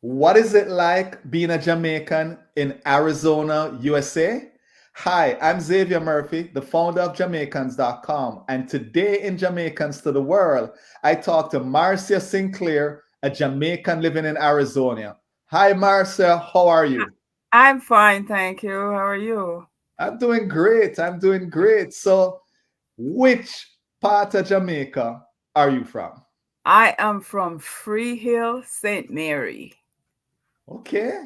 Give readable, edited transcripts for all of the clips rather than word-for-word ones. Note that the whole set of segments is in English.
What is it like being a Jamaican in Arizona, USA? Hi, I'm Xavier Murphy, the founder of Jamaicans.com. And today in Jamaicans to the World, I talk to Marcia Sinclair, a Jamaican living in Arizona. Hi, Marcia. How are you? I'm fine, thank you. How are you? I'm doing great. I'm doing great. So, which part of Jamaica are you from? I am from Free Hill, St. Mary. Okay.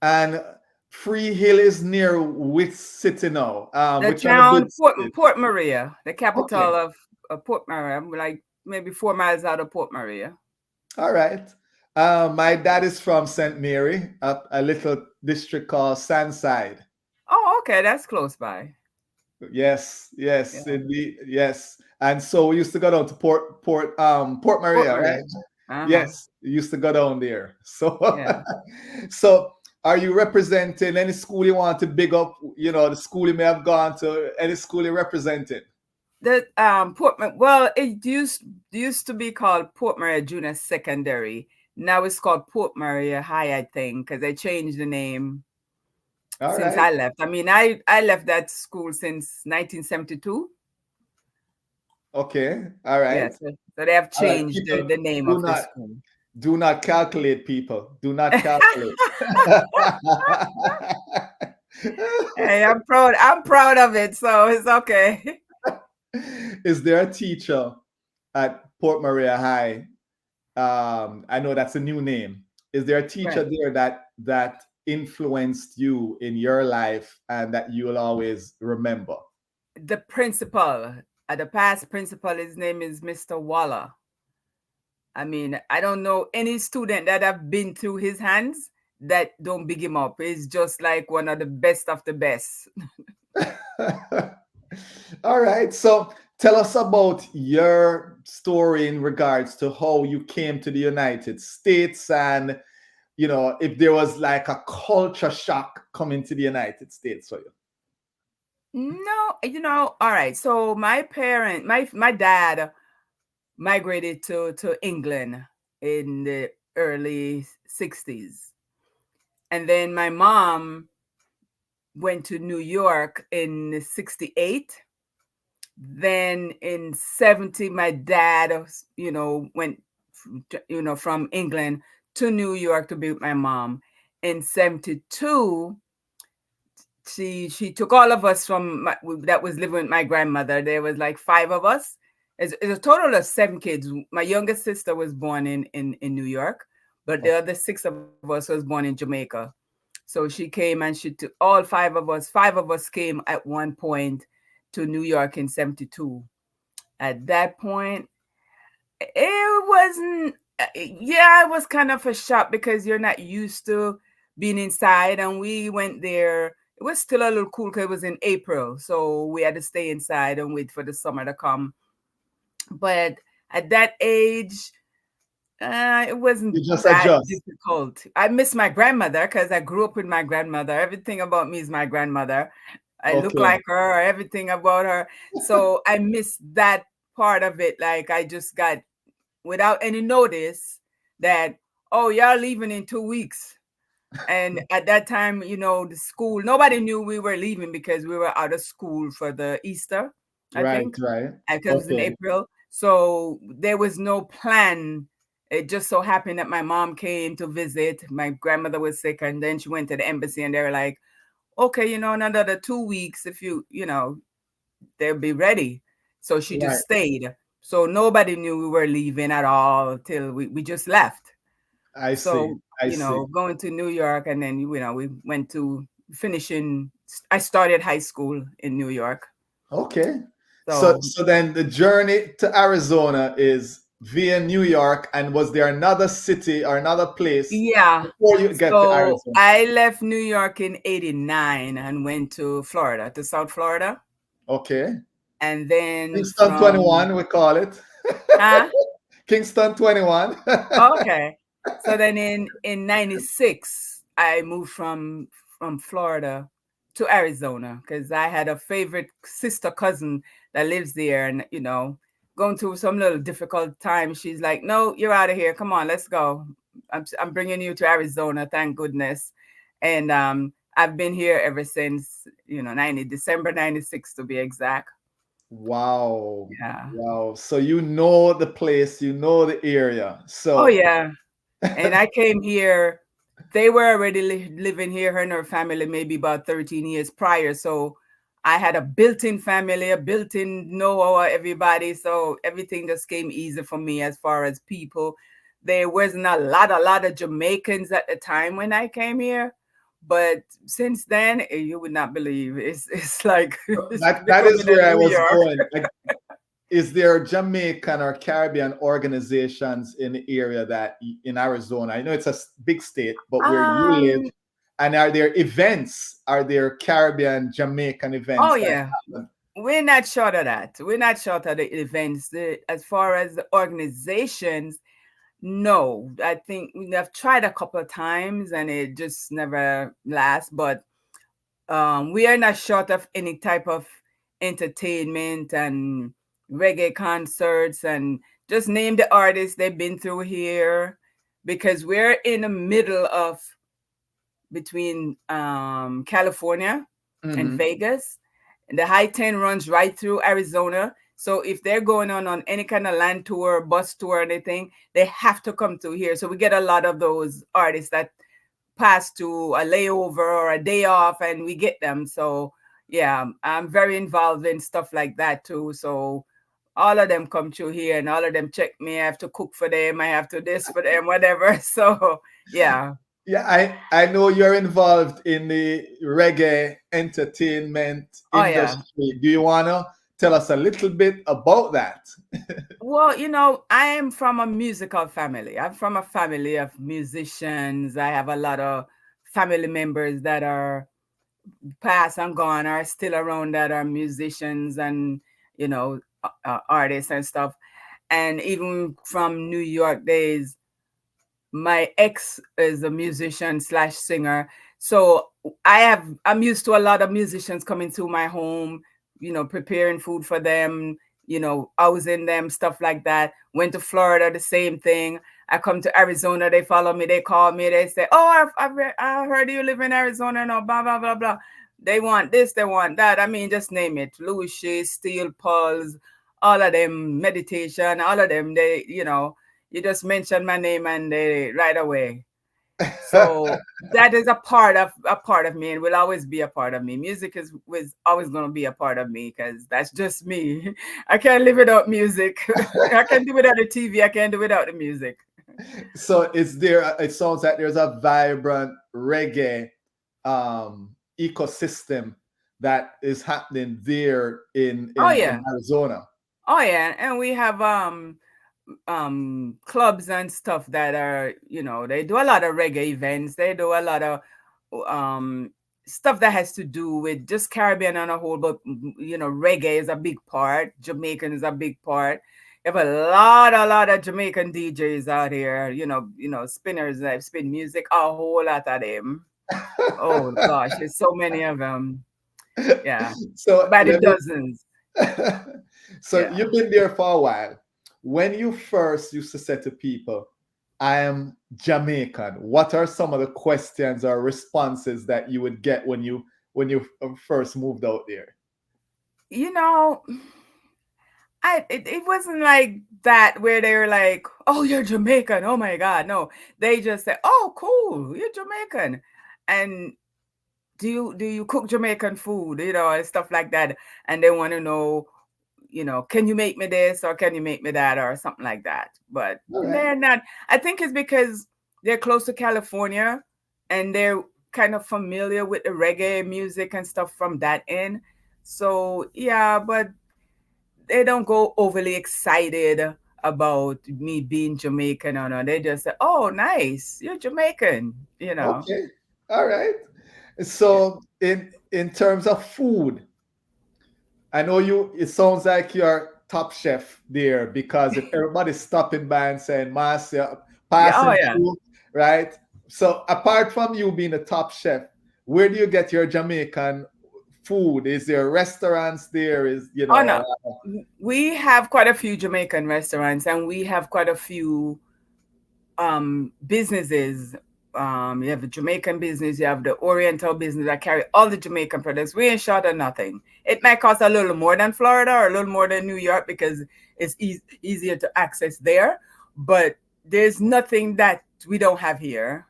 And Free Hill is near which city now? The Which are the town big cities? Port Maria, the capital Okay. of Port Maria. I'm like maybe 4 miles out of Port Maria. All right. My dad is from St. Mary, a little district called Sandside. Oh, okay, that's close by. Yes, Yeah, yes, indeed, yes. And so we used to go down to Port Port Maria, right? Maria. Uh-huh. Yes, we used to go down there. So, Yeah. so are you representing any school you want to big up? You know, the school you may have gone to, any school you're representing? The well, it used to be called Port Maria Junior Secondary. Now it's called Port Maria High, I think, because they changed the name All since right. I left. I mean, I left that school since 1972. Okay. All right. Yes, so they have All right. changed People, the name do of the not school. do not calculate, people. Do not calculate. Hey, I'm proud of it, so it's okay. Is there a teacher at Port Maria High? I know that's a new name. Is there a teacher Right. there that influenced you in your life and that you will always remember? The principal, the past principal, his name is Mr. Waller. I mean, I don't know any student that have been through his hands that don't big him up. He's just like one of the best of the best. All right. So tell us about your story in regards to how you came to the United States and, if there was like a culture shock coming to the United States for you. No, all right. So my dad migrated to England in the early 60s. And then my mom went to New York in 68. Then in 70, my dad, went, from England to New York to be with my mom. In 72, she took all of us that was living with my grandmother. There was like five of us. It's a total of seven kids. My youngest sister was born in New York, but the other six of us was born in Jamaica. So she came and she took all five of us. Five of us came at one point to New York in 72. At that point, it wasn't, yeah, it was kind of a shock because you're not used to being inside. And we went there. It was still a little cool because it was in April. So we had to stay inside and wait for the summer to come. But at that age, it wasn't You just that adjust. difficult. I miss my grandmother because I grew up with my grandmother. Everything about me is my grandmother. I look Okay. like her, everything about her. So I miss that part of it. Like I just got without any notice that, oh, y'all leaving in 2 weeks. And at that time, the school, nobody knew we were leaving because we were out of school for the Easter, I Right, think, right. because it was in Okay. April. So there was no plan. It just so happened that my mom came to visit. My grandmother was sick, and then she went to the embassy, and they were like, okay, another 2 weeks, if they'll be ready. So she just Right. stayed. So nobody knew we were leaving at all till we just left. I see. So, I see. going to New York and then, we went to finishing, I started high school in New York. Okay. So So, so then the journey to Arizona is via New York, and was there another city or another place yeah. before you get to So Arizona? I left New York in 89 and went to Florida, to South Florida. Okay. And then Kingston from, 21, we call it. huh? Kingston 21. Okay. So then in 96, I moved from Florida to Arizona because I had a favorite sister cousin that lives there, and going through some little difficult time. She's like, "No, you're out of here. Come on, let's go." I'm bringing you to Arizona, thank goodness. And I've been here ever since, 90 December 96 to be exact. Wow. Yeah. Wow. So you know the place, you know the area. Oh So yeah. And I came here. They were already living here, her and her family, maybe about 13 years prior. So I had a built-in family, a built-in know everybody. So everything just came easy for me as far as people. There wasn't a lot of Jamaicans at the time when I came here. But since then, you would not believe it's like it's that is becoming a where I New was York. going. Like, is there Jamaican or Caribbean organizations in the area that in Arizona? I know it's a big state, but where you live, Um, and are there events? Are there Caribbean Jamaican oh events that yeah. happen? We're not short of that. We're not short of the events. As far as the organizations, no. I think we have tried a couple of times and it just never lasts. But we are not short of any type of entertainment and reggae concerts and just name the artists they've been through here because we're in the middle of between California and Mhm. Vegas. And the high 10 runs right through Arizona. So if they're going on any kind of land tour, bus tour, anything, they have to come through here. So we get a lot of those artists that pass to a layover or a day off and we get them. So yeah, I'm very involved in stuff like that too. So all of them come through here and all of them check me. I have to cook for them. I have to this for them, whatever. So yeah. Yeah, I know you're involved in the reggae entertainment Oh yeah. industry. Do you wanna tell us a little bit about that? Well, I am from a musical family. I'm from a family of musicians. I have a lot of family members that are past and gone, are still around that are musicians and, artists and stuff. And even from New York days, my ex is a musician slash singer. So I'm used to a lot of musicians coming to my home, preparing food for them, housing them, stuff like that. Went to Florida, the same thing. I come to Arizona, they follow me, they call me, they say, "Oh, I heard you live in Arizona," and blah blah blah blah. They want this, they want that. I mean, just name it. Louis, Steel Pulse, all of them, meditation, all of them. You just mention my name and they right away. So that is a part of me and will always be a part of me. Music is was always going to be a part of me because that's just me. I can't live without music. I can't do without the TV. I can't do without the music. So is there? It sounds like there's a vibrant reggae ecosystem that is happening there Oh in yeah. Arizona. Oh yeah. And we have clubs and stuff that are, they do a lot of reggae events. They do a lot of um stuff that has to do with just Caribbean on a whole, but reggae is a big part. Jamaican is a big part. You have a lot of Jamaican DJs out here, spinners that spin music, a whole lot of them. Oh gosh, there's so many of them. Yeah. So By the let me. dozens. So Yeah. you've been there for a while. When you first used to say to people, "I am Jamaican," what are some of the questions or responses that you would get when you first moved out there? You know, it wasn't like that where they were like, "Oh, you're Jamaican. Oh my God." No, they just said, "Oh, cool, you're Jamaican." And do you cook Jamaican food, and stuff like that. And they want to know, can you make me this or can you make me that or something like that. But All right. they're not. I think it's because they're close to California and they're kind of familiar with the reggae music and stuff from that end. So yeah, but they don't go overly excited about me being Jamaican or no. They just say, "Oh, nice, you're Jamaican," Okay. All right. Yeah. So in terms of food, I know you. It sounds like you're top chef there because if everybody's stopping by and saying Marcia, Yeah. Oh, passing yeah. through, right? So apart from you being a top chef, where do you get your Jamaican food? Is there restaurants there? Is Oh, no. We have quite a few Jamaican restaurants, and we have quite a few businesses. You have the Jamaican business, you have the Oriental business that carry all the Jamaican products. We ain't short of nothing. It might cost a little more than Florida or a little more than New York because it's easier to access there. But there's nothing that we don't have here.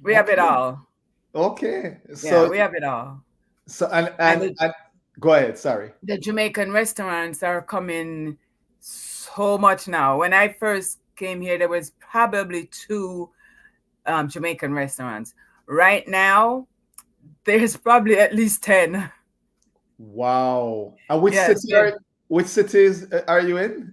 We have it Okay. all. Okay. Yeah, So we have it all. so And the, and go ahead, sorry. the Jamaican restaurants are coming so much now. When I first came here, there was probably two Jamaican restaurants. Right now, there's probably at least 10. Wow. And Yes. which cities are you in?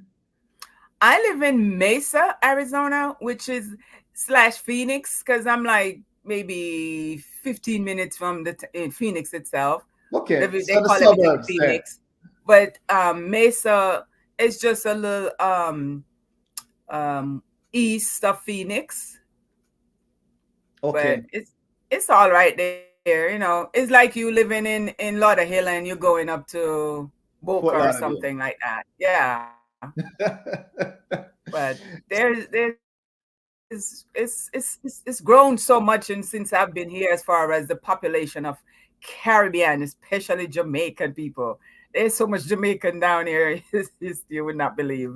I live in Mesa, Arizona, which is slash Phoenix, because I'm like maybe 15 minutes from in Phoenix itself. Okay. They So the call everything suburbs there. Phoenix. But Mesa is just a little um, east of Phoenix. But Okay. it's all right there. It's like you living in Lauderhill and you're going up to Boca Fort or Lauderdale. something like that. Yeah. But it's grown so much and since I've been here as far as the population of Caribbean, especially Jamaican people. There's so much Jamaican down here, you would not believe.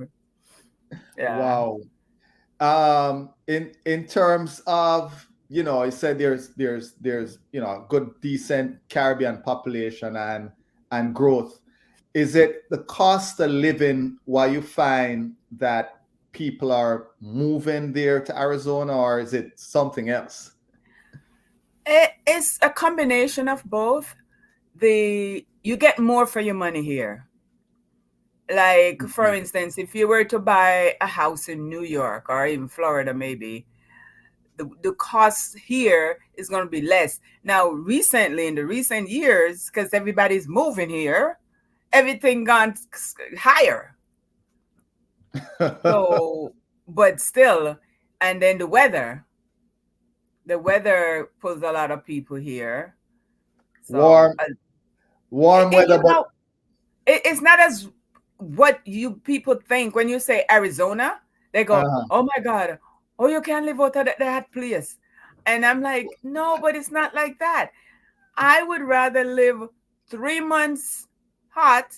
Yeah. Wow. In terms of, you said there's a good decent Caribbean population and growth. Is it the cost of living why you find that people are moving there to Arizona, or is it something else? It's a combination of both. You get more for your money here. Like for Mhm. instance, if you were to buy a house in New York or even Florida, maybe the cost here is going to be less. Now, recently, in the recent years, because everybody's moving here, everything gone higher. So, but still, and then the weather pulls a lot of people here. So, warm warm weather, but it's not as what you people think when you say Arizona. They go, uh, "Oh my God, oh you can't live out of that place," and I'm like, "No, but it's not like that. I would rather live 3 months hot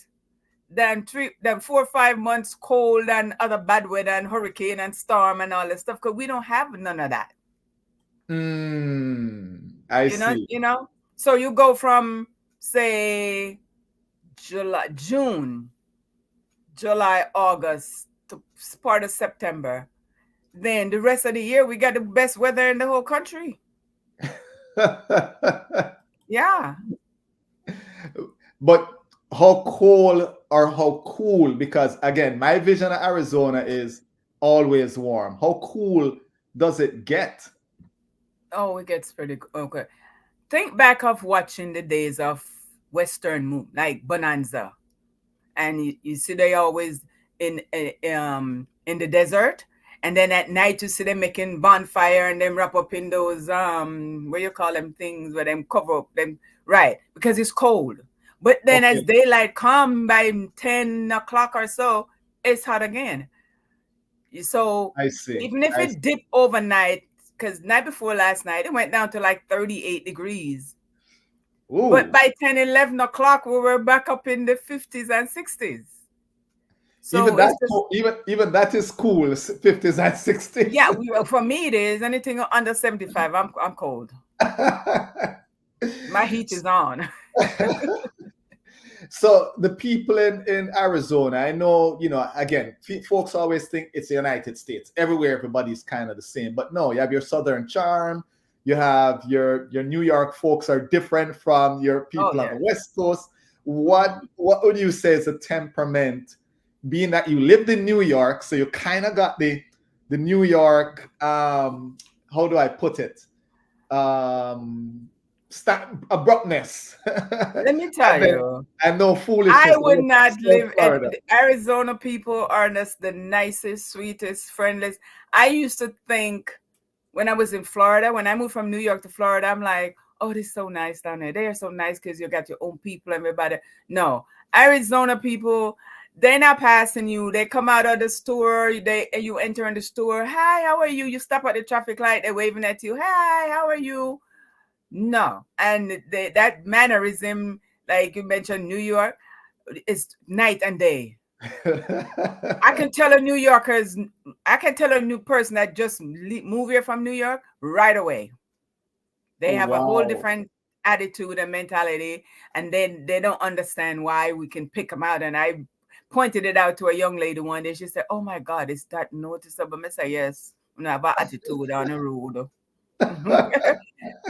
than 4 or 5 months cold and other bad weather and hurricane and storm and all that stuff because we don't have none of that. I see. You know. So you go from say June, July, August to part of September. Then the rest of the year we got the best weather in the whole country. Yeah. But how cold or how cool? Because again, my vision of Arizona is always warm. How cool does it get? Oh, it gets pretty okay. Think back of watching the days of Western moon, like Bonanza, and you see they always in the desert, and then at night you see them making bonfire and them wrap up in those what you call them things where them cover up them right because it's cold. But then as Okay, daylight come by 10 o'clock or so, it's hot again. So I see. even if I it see. dipped overnight, because night before last night it went down to like 38 degrees. But Ooh, by 10, 11 o'clock, we were back up in the 50s and 60s. even So that it's just, even that is cool. 50s and 60s. yeah, for me, it is anything under 75. I'm cold. My heat is on. So the people in Arizona, I know, again, folks always think it's the United States. Everywhere, everybody's kind of the same. But no, you have your Southern charm. You have your New York folks are different from your Oh, people on the yeah. West Coast. Mhm. What would you say is a temperament, being that you lived in New York, so you kind of got the New York, how do I put it? Um, abruptness. Let me And tell then you, and no I foolishness would like not South live at Florida. the Arizona people are just the nicest, sweetest, friendliest. I used to think when I was in Florida, when I moved from New York to Florida, I'm like, oh, this is so nice down there. They are so nice because you got your own people, everybody. No, Arizona people, they're not passing you. They come out of the store. You enter in the store. Hi, how are you? You stop at the traffic light. They're waving at you. Hi, how are you? No, and that mannerism, like you mentioned, New York, is night and day. I can tell a New Yorker's, I can tell a new person that just move here from New York right away. They have a whole Wow. different attitude and mentality, and then they don't understand why we can pick them out. And I pointed it out to a young lady one day. She said, "Oh my God, is that noticeable?" I said, "Yes, you know, about attitude on the road."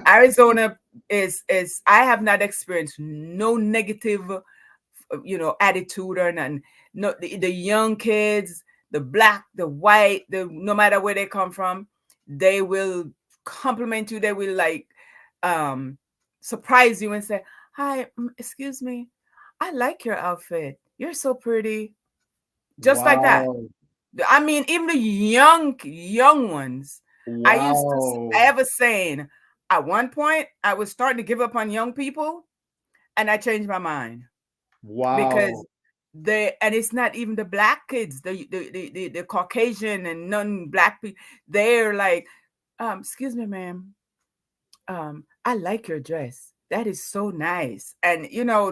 Arizona is I have not experienced no negative attitude or none. No, the young kids, the black, the white, the no matter where they come from, they will compliment you. They will like um surprise you and say, "Hi, excuse me, I like your outfit. You're so pretty." Just like that. Wow. I mean, even the young ones. I Wow. have a saying. At one point, I was starting to give up on young people, and I changed my mind because Wow. and it's not even the black kids, the Caucasian and non-black people. They're like, excuse me, ma'am, I like your dress. That is so nice. And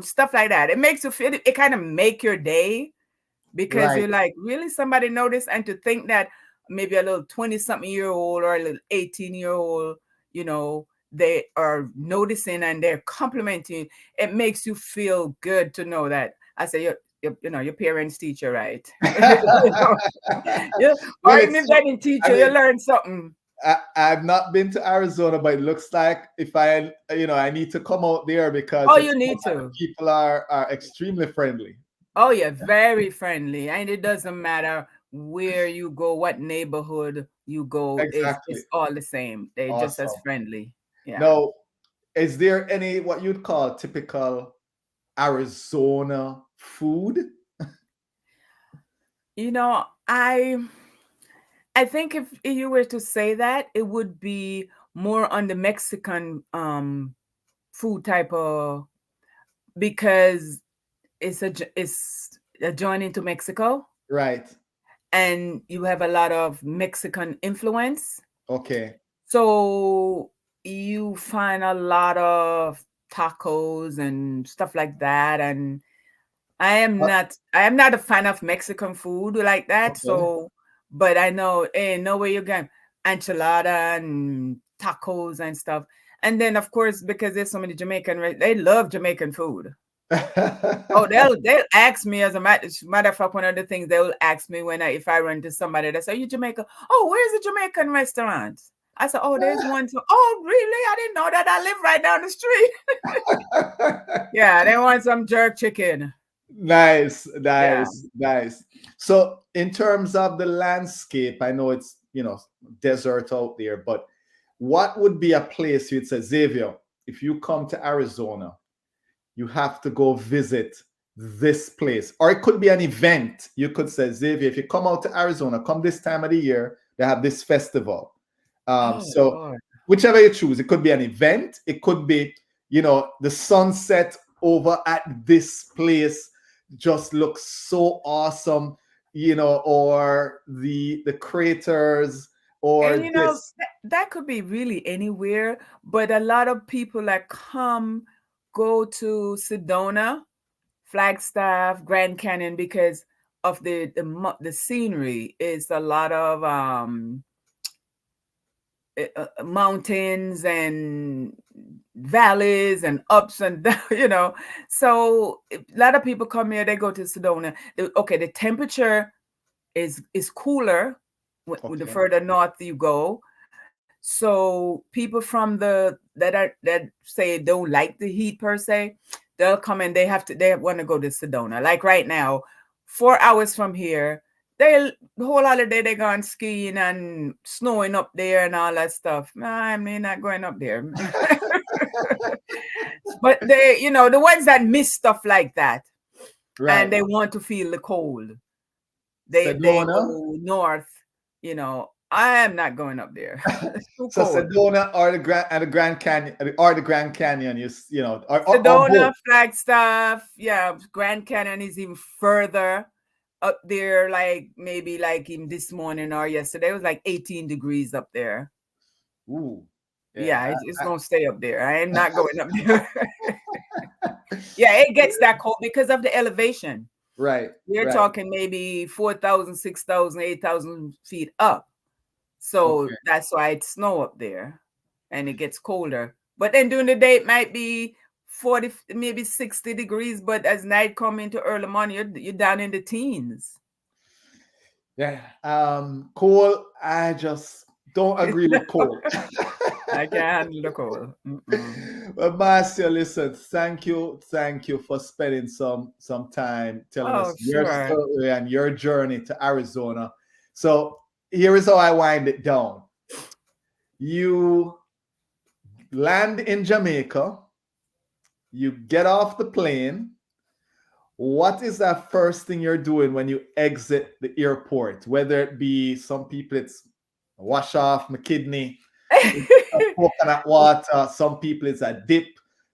stuff like that. It makes you feel it kind of make your day because Right. you're like, really somebody noticed? And to think that maybe a little 20-something-year-old or a little 18-year-old, they are noticing and they're complimenting, it makes you feel good to know that. I say, your parents teach you right. Yeah, Well, or even it's if they so, didn't teach I you, you mean, learn something. I've not been to Arizona, but it looks like if I need to come out there Oh, because you it's need to. people are extremely friendly. Oh, yeah, very friendly. And it doesn't matter where you go, what neighborhood you go, Exactly. it's all the same. They're just as Awesome. friendly. Yeah. Now, is there any what you'd call typical Arizona food? You know, I think if you were to say that, it would be more on the Mexican food type of, because it's a joint into Mexico, Right. and you have a lot of Mexican influence. Okay. So you find a lot of tacos and stuff like that. And Uh, I am not a fan of Mexican food like that. okay. So, but I know, no way you can enchilada and tacos and stuff. And then of course, because there's so many they love Jamaican food. Oh, they'll ask me, as a matter of fact, one of the things they'll ask me if I run to somebody that say, "Are you Jamaica? Oh, where's the Jamaican restaurant?" I said, "Oh, there's one too." "Oh, really? I didn't know that. I live right down the street." Yeah, they want some jerk chicken. Nice, Yeah. nice, nice. So, in terms of the landscape, I know it's desert out there, but what would be a place you'd say, Xavier, if you come to Arizona, you have to go visit this place? Or it could be an event. You could say, Xavier, if you come out to Arizona, come this time of the year, they have this festival. Oh So Lord. whichever you choose, it could be an event, it could be, the sunset over at this place just looks so awesome, or the craters And or this. that could be really anywhere, but a lot of people that come go to Sedona, Flagstaff, Grand Canyon because of the scenery. Is a lot of mountains and valleys and ups and down, So a lot of people come here, they go to Sedona. Okay, the temperature is cooler the Okay. further north you go. So people from that say don't like the heat per se, they'll come and they want to go to Sedona. Like right now, 4 hours from here, the whole holiday they gone skiing and snowing up there and all that stuff. I mean, not going up there. But the ones that miss stuff like that and Right. they want to feel the cold, they Sedona. go north. I am not going up there. It's too So cold. Sedona or the Grand Canyon, or the Grand Canyon, or both. Sedona, Flagstaff, yeah, Grand Canyon is even further. up there, like maybe like in this morning or yesterday, it was like 18 degrees up there. Ooh, Yeah, yeah. it's gonna stay up there. I am not going up there. Yeah, it gets that cold because of the elevation. Right, We're right. talking maybe 4,000, 6,000, 8,000 feet up. So Okay. that's why it's snow up there and it gets colder. But then during the day, it might be 40, maybe 60 degrees. But as night come into early morning, you're down in the teens. Yeah. Cold, I just don't agree with cold. I can't handle the cold. Mm-mm. Well, Marcia, listen, thank you for spending some time telling Oh, us your sure. story and your journey to Arizona. So here is how I wind it down. You land in Jamaica, you get off the plane. What is that first thing you're doing when you exit the airport? Whether it be some people it's wash off my kidney, it's a coconut water, some people it's a dip,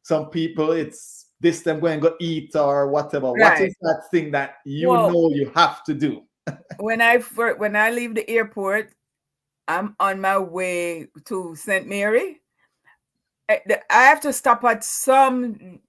some people it's this them going to go eat or whatever. What Right. is that thing that you Well, know you have to do? when I leave the airport, I'm on my way to St. Mary. I have to stop at some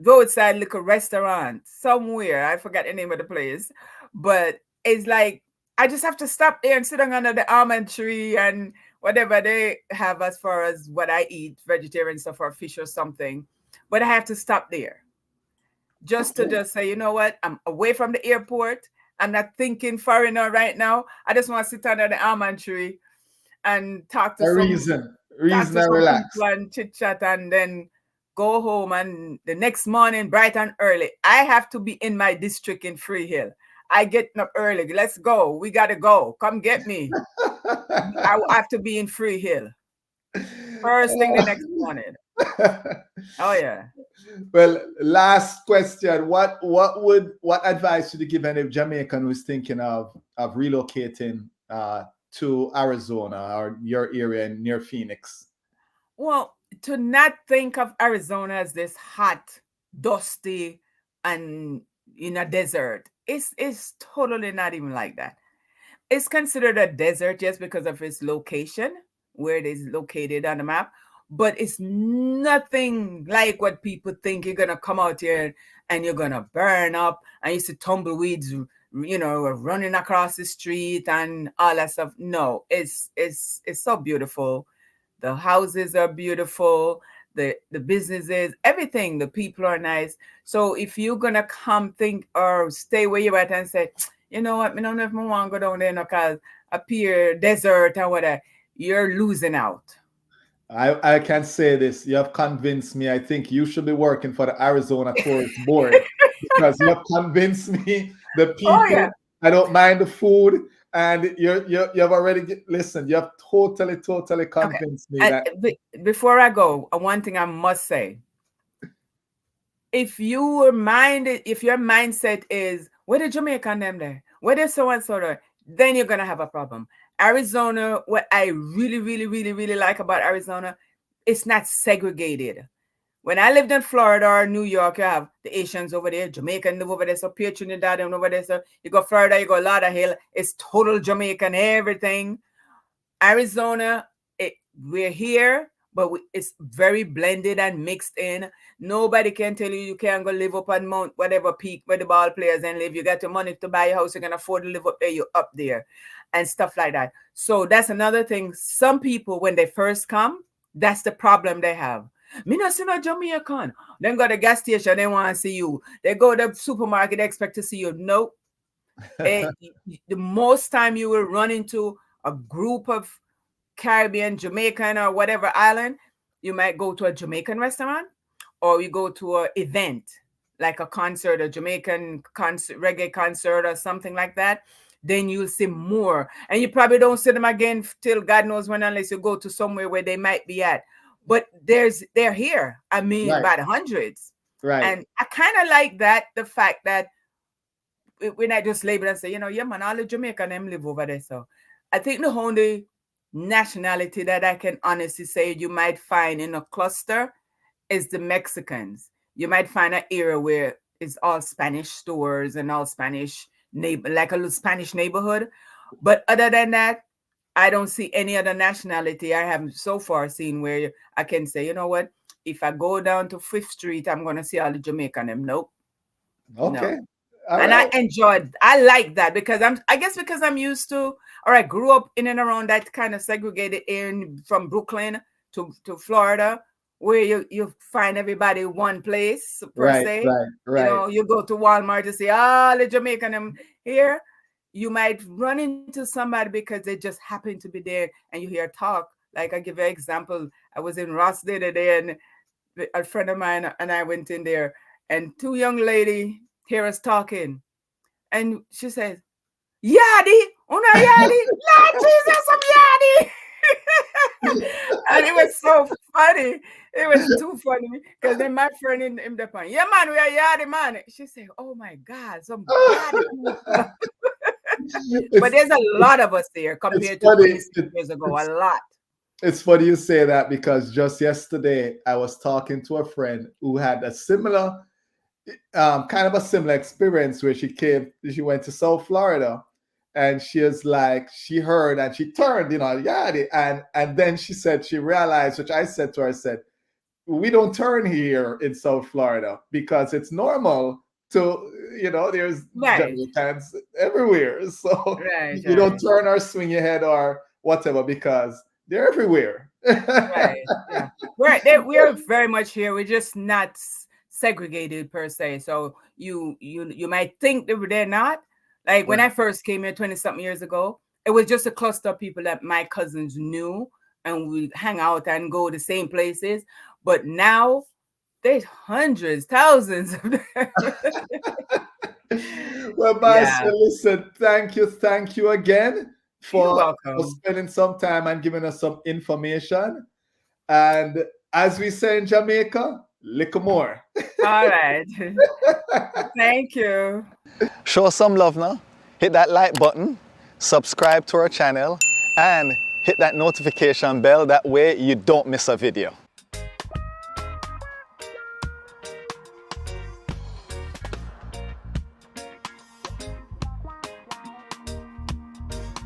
roadside little restaurant somewhere. I forgot the name of the place, but it's like I just have to stop there and sit down under the almond tree and whatever they have as far as what I eat, vegetarian stuff or fish or something. But I have to stop there just to just say, you know what, I'm away from the airport. I'm not thinking foreigner right now. I just want to sit under the almond tree and A reason and some relax. people and chit chat and then go home. And the next morning, bright and early, I have to be in my district in Free Hill. I get up early. Let's go. We gotta go. Come get me. I have to be in Free Hill first thing the next morning. Oh yeah. Well, last question. What advice should you give any Jamaican who's thinking of relocating to Arizona or your area near Phoenix? Well, to not think of Arizona as this hot, dusty, and in a desert, it's totally not even like that. It's considered a desert just because of its location, where it is located on the map. But it's nothing like what people think. You're gonna come out here and you're gonna burn up, and you see tumbleweeds, running across the street and all that stuff. No, it's so beautiful. The houses are beautiful. The businesses, everything. The people are nice. So if you're gonna come think or stay where you're at and say, you know what, I don't know if I want to go down there because up here desert or whatever, you're losing out. I can say this. You have convinced me. I think you should be working for the Arizona Tourist Board because you have convinced me. The Oh yeah. people, I don't mind the food, and you have already listen. You have totally Okay. convinced me And that before I go, one thing I must say: if your mindset is where the Jamaican them there, where the so and so there, then you're gonna have a problem. Arizona, what I really, really, really, really like about Arizona, it's not segregated. When I lived in Florida or New York, you have the Asians over there, Jamaican live over there, so Pierre Trinidad and over there. So you go Florida, you go Lauderhill, it's total Jamaican, everything. Arizona, we're here, but it's very blended and mixed in. Nobody can tell you can't go live up on Mount whatever peak where the ball players and live. You got your money to buy a house, you can afford to live up there, you're up there, and stuff like that. So that's another thing. Some people, when they first come, that's the problem they have. Me not see no Jamaican. Then go to the gas station, they want to see you. They go to the supermarket, they expect to see you. No, eh, the most time you will run into a group of Caribbean, Jamaican, or whatever island, you might go to a Jamaican restaurant or you go to an event like a concert, a Jamaican concert, reggae concert, or something like that. Then you'll see more, and you probably don't see them again till God knows when, unless you go to somewhere where they might be at. But they're here. I mean, right, by the hundreds, right. and I kind of like that. The fact that we're not just label and say, yeah, man, all the Jamaican them live over there. So I think the only nationality that I can honestly say you might find in a cluster is the Mexicans. You might find an area where it's all Spanish stores and all Spanish like a little Spanish neighborhood. But other than that, I don't see any other nationality I haven't so far seen where I can say, you know what, if I go down to Fifth Street, I'm gonna see all the Jamaican them. Nope. Okay. No. All And right. I like that because I guess because I'm used to, or I grew up in and around that kind of segregated area from Brooklyn to Florida, where you find everybody one place per Right, se. right, You right. know, you go to Walmart to see all the Jamaican them here. You might run into somebody because they just happen to be there and you hear talk. Like I give you an example. I was in Ross the other day and a friend of mine and I went in there and two young lady hear us talking. And she says, Yadi, una Yadi, Lord Jesus, I'm Yadi. And it was so funny. It was too funny because then my friend in the point, yeah, man, we are Yadi, man. She said, oh my God, some Yadi people. But It's there's a lot of us there it's compared to funny. 26 years ago, a lot. It's funny you say that because just yesterday I was talking to a friend who had a similar kind of a similar experience where she went to South Florida and she is like, she heard and she turned, yeah, and then she said she realized, which I said to her, I said, we don't turn here in South Florida because it's normal to, there's Right, Jamaicans everywhere. So right, we don't right, turn or swing your head or whatever because they're everywhere. right. Yeah. We're very much here. We're just not segregated per se. So you might think that they're not. Like when Right. I first came here 20 something years ago, it was just a cluster of people that my cousins knew and we hang out and go the same places. But now there's hundreds, thousands of them. Well, Marcia, Yeah, listen, thank you again you're for welcome. spending some time and giving us some information. And as we say in Jamaica, lick more. All right. Thank you. Show us some love now. Hit that like button, subscribe to our channel, and hit that notification bell. That way you don't miss a video.